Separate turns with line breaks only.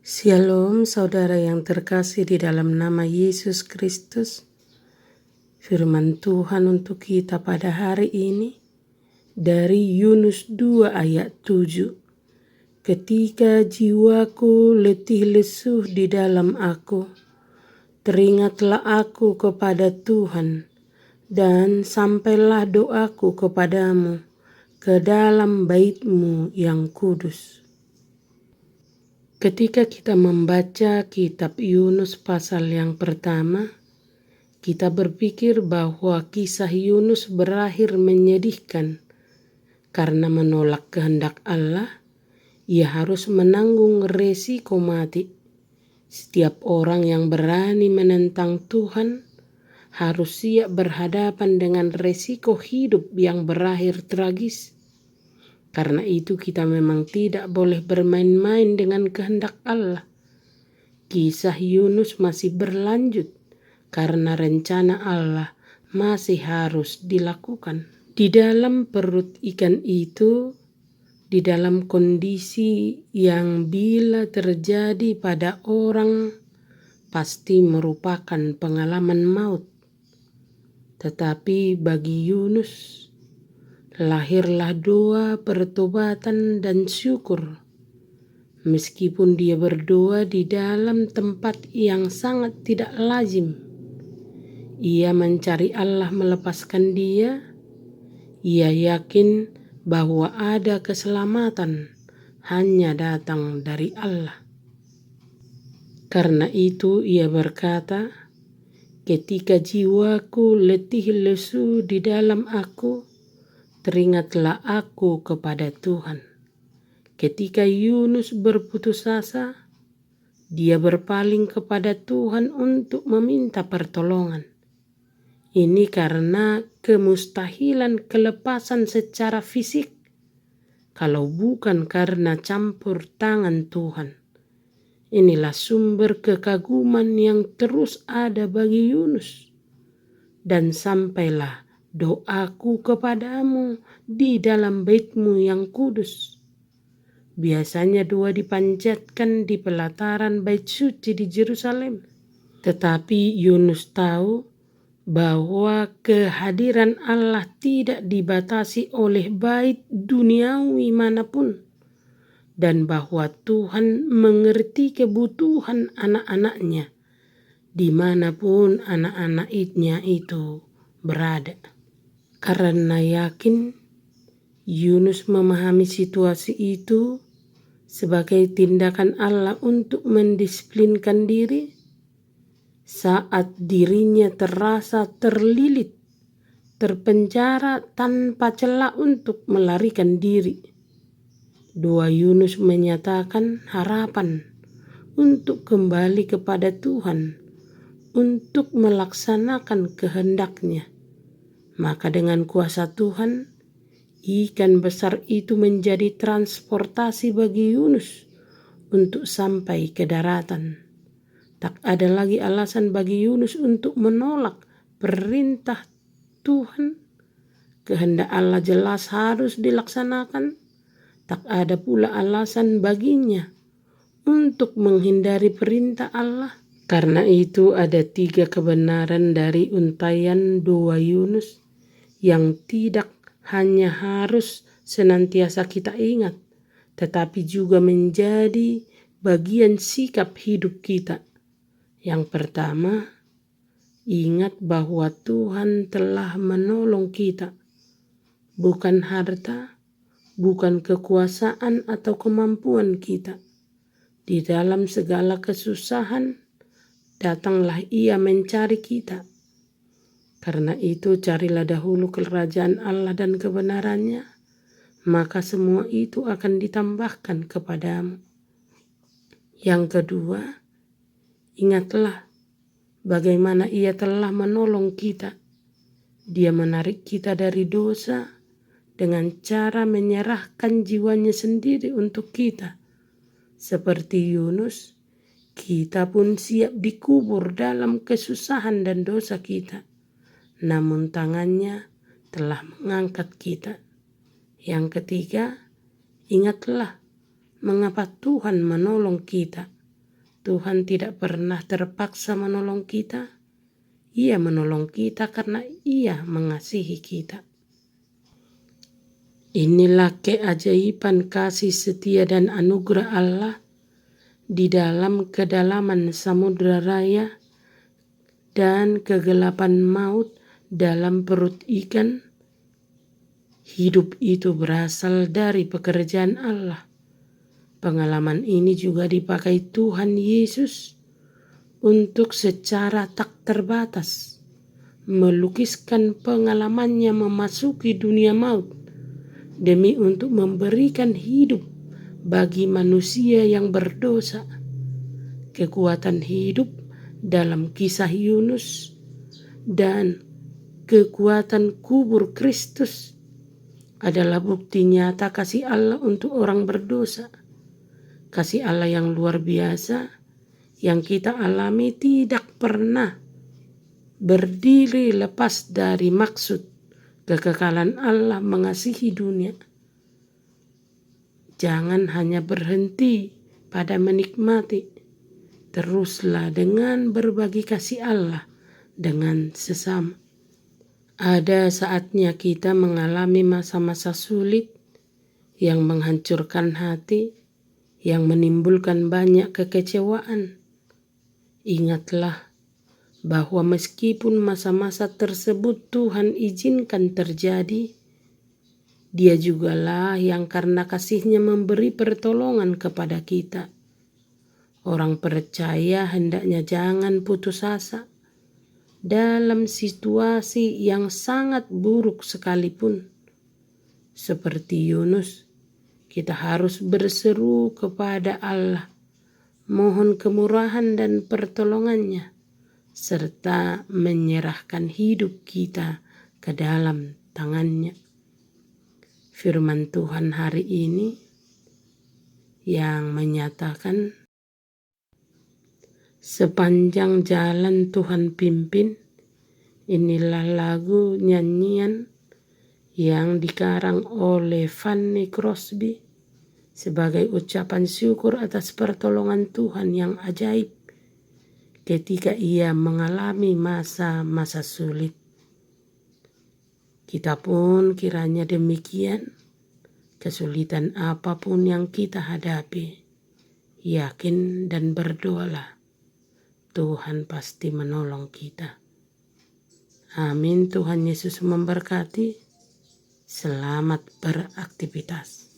Shalom saudara yang terkasih di dalam nama Yesus Kristus. Firman Tuhan untuk kita pada hari ini dari Yunus 2 ayat 7. Ketika jiwaku letih lesu di dalam aku, teringatlah aku kepada Tuhan, dan sampailah doaku kepadamu ke dalam bait-Mu yang kudus. Ketika kita membaca kitab Yunus pasal yang pertama, kita berpikir bahwa kisah Yunus berakhir menyedihkan karena menolak kehendak Allah. Ia harus menanggung resiko mati. Setiap orang yang berani menentang Tuhan harus siap berhadapan dengan resiko hidup yang berakhir tragis. Karena itu kita memang tidak boleh bermain-main dengan kehendak Allah. Kisah Yunus masih berlanjut karena rencana Allah masih harus dilakukan. Di dalam perut ikan itu, di dalam kondisi yang bila terjadi pada orang pasti merupakan pengalaman maut. Tetapi bagi Yunus, lahirlah doa pertobatan dan syukur. Meskipun dia berdoa di dalam tempat yang sangat tidak lazim, ia mencari Allah melepaskan dia. Ia yakin bahwa ada keselamatan hanya datang dari Allah. Karena itu ia berkata, ketika jiwaku letih lesu di dalam aku, teringatlah aku kepada Tuhan. Ketika Yunus berputus asa, dia berpaling kepada Tuhan untuk meminta pertolongan. Ini karena kemustahilan kelepasan secara fisik, kalau bukan karena campur tangan Tuhan. Inilah sumber kekaguman yang terus ada bagi Yunus. Dan sampailah doaku kepadamu di dalam bait-Mu yang kudus. Biasanya doa dipanjatkan di pelataran bait suci di Yerusalem. Tetapi Yunus tahu bahwa kehadiran Allah tidak dibatasi oleh bait duniawi manapun. Dan bahwa Tuhan mengerti kebutuhan anak-anaknya dimanapun anak-anaknya itu berada. Karena yakin, Yunus memahami situasi itu sebagai tindakan Allah untuk mendisiplinkan diri saat dirinya terasa terlilit, terpenjara tanpa celah untuk melarikan diri. Doa Yunus menyatakan harapan untuk kembali kepada Tuhan, untuk melaksanakan kehendak-Nya. Maka dengan kuasa Tuhan, ikan besar itu menjadi transportasi bagi Yunus untuk sampai ke daratan. Tak ada lagi alasan bagi Yunus untuk menolak perintah Tuhan. Kehendak Allah jelas harus dilaksanakan. Tak ada pula alasan baginya untuk menghindari perintah Allah. Karena itu ada 3 kebenaran dari untaian doa Yunus yang tidak hanya harus senantiasa kita ingat, tetapi juga menjadi bagian sikap hidup kita. Yang pertama, ingat bahwa Tuhan telah menolong kita. Bukan harta, bukan kekuasaan atau kemampuan kita. Di dalam segala kesusahan, datanglah Ia mencari kita. Karena itu carilah dahulu kerajaan Allah dan kebenarannya, maka semua itu akan ditambahkan kepadamu. Yang kedua, ingatlah bagaimana Ia telah menolong kita. Dia menarik kita dari dosa dengan cara menyerahkan jiwanya sendiri untuk kita. Seperti Yunus, kita pun siap dikubur dalam kesusahan dan dosa kita. Namun tangannya telah mengangkat kita. Yang ketiga, ingatlah mengapa Tuhan menolong kita. Tuhan tidak pernah terpaksa menolong kita. Ia menolong kita karena Ia mengasihi kita. Inilah keajaiban kasih setia dan anugerah Allah di dalam kedalaman samudera raya dan kegelapan maut dalam perut ikan. Hidup itu berasal dari pekerjaan Allah. Pengalaman ini juga dipakai Tuhan Yesus untuk secara tak terbatas melukiskan pengalamannya memasuki dunia maut demi untuk memberikan hidup bagi manusia yang berdosa. Kekuatan hidup dalam kisah Yunus dan kekuatan kubur Kristus adalah bukti nyata kasih Allah untuk orang berdosa. Kasih Allah yang luar biasa yang kita alami tidak pernah berdiri lepas dari maksud kekekalan Allah mengasihi dunia. Jangan hanya berhenti pada menikmati, teruslah dengan berbagi kasih Allah dengan sesama. Ada saatnya kita mengalami masa-masa sulit yang menghancurkan hati, yang menimbulkan banyak kekecewaan. Ingatlah bahwa meskipun masa-masa tersebut Tuhan izinkan terjadi, Dia jugalah yang karena kasih-Nya memberi pertolongan kepada kita. Orang percaya hendaknya jangan putus asa dalam situasi yang sangat buruk sekalipun. Seperti Yunus, kita harus berseru kepada Allah, mohon kemurahan dan pertolongan-Nya, serta menyerahkan hidup kita ke dalam tangan-Nya. Firman Tuhan hari ini yang menyatakan, sepanjang jalan Tuhan pimpin. Inilah lagu nyanyian yang dikarang oleh Fanny Crosby sebagai ucapan syukur atas pertolongan Tuhan yang ajaib ketika ia mengalami masa-masa sulit. Kita pun kiranya demikian, kesulitan apapun yang kita hadapi, yakin dan berdoalah, Tuhan pasti menolong kita. Amin. Tuhan Yesus memberkati. Selamat beraktivitas.